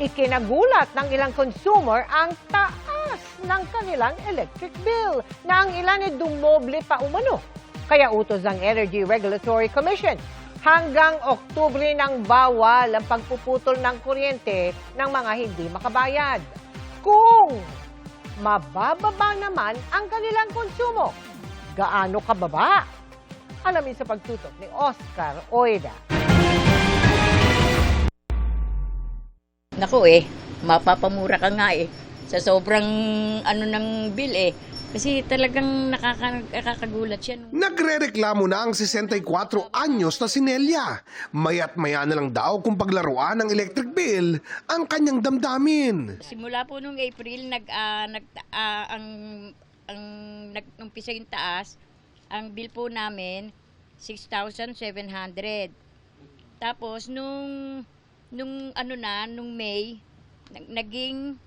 Ikinagulat ng ilang consumer ang taas ng kanilang electric bill na ang ilan ay dumoble pa umano. Kaya utos ng Energy Regulatory Commission, hanggang Oktubre nang bawal ang pagpuputol ng kuryente ng mga hindi makabayad. Kung mabababa naman ang kanilang konsumo, gaano kababa? Alamin sa pagtutok ni Oscar Oida. Naku mapapamura ka nga sa sobrang ng bill Kasi talagang nakakagulat siya. Nagrereklamo na ang 64 anyos na si Nelia. Mayat maya na lang daw kung paglaruan ng electric bill ang kanyang damdamin. Simula po nung April, nag-umpisa yung taas. Ang bill po namin, 6,700. Tapos nung May, naging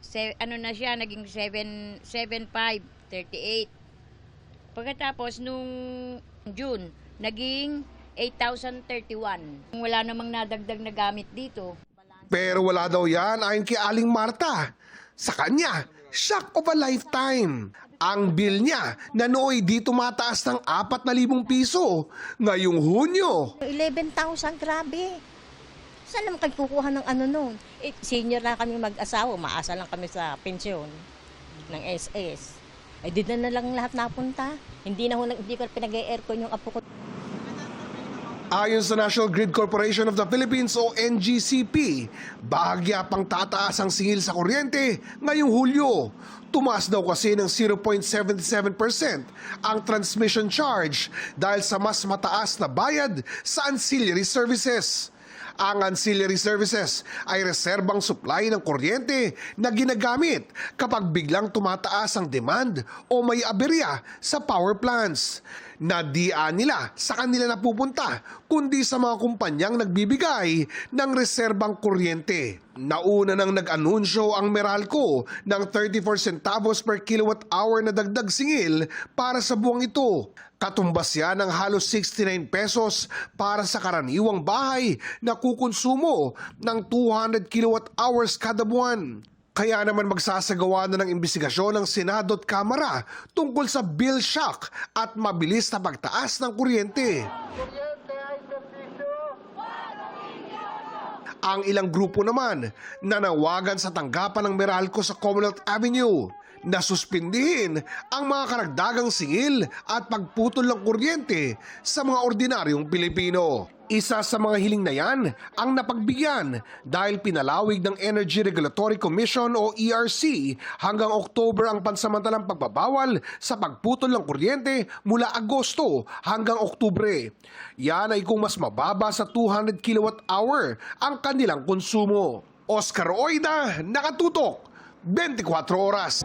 7,538. Pagkatapos nung June, naging 8,031. Wala namang nadagdag na gamit dito. Pero wala daw yan ayon kay Aling Marta. Sa kanya, shock of a lifetime. Ang bill niya na nooy di tumataas ng 4,000 piso. Ngayong Hunyo, 11,000, grabe. Saan naman kayo kukuha ng noon? Senior na kami mag-asawa, maasa lang kami sa pensyon ng SS. Di na lang lahat napunta. Hindi ko pinag-aircon yung apo ko. ayon sa National Grid Corporation of the Philippines o NGCP, bahagya pang tataas ang singil sa kuryente ngayong Hulyo. Tumaas daw kasi ng 0.77% ang transmission charge dahil sa mas mataas na bayad sa ancillary services. Ang ancillary services ay reserbang supply ng kuryente na ginagamit kapag biglang tumataas ang demand o may aberya sa power plants. Nadiaan nila sa kanila napupunta kundi sa mga kumpanyang nagbibigay ng reserbang kuryente. Nauna nang nag-anunsyo ang Meralco ng 34 centavos per kilowatt hour na dagdag singil para sa buwang ito. Katumbas yan ng halos 69 pesos para sa karaniwang bahay na kukonsumo ng 200 kilowatt hours kada buwan. Kaya naman magsasagawa na ng imbestigasyon ng Senado at Kamara tungkol sa bill shock at mabilis na pagtaas ng kuryente. Ang ilang grupo naman nanawagan sa tanggapan ng Meralco sa Commonwealth Avenue na suspindihin ang mga karagdagang singil at pagputol ng kuryente sa mga ordinaryong Pilipino. Isa sa mga hiling na yan ang napagbigyan dahil pinalawig ng Energy Regulatory Commission o ERC hanggang October ang pansamantalang pagbabawal sa pagputol ng kuryente mula Agosto hanggang Oktubre. Yan ay kung mas mababa sa 200 kilowatt hour ang kanilang konsumo. Oscar Oida, nakatutok, 24 oras.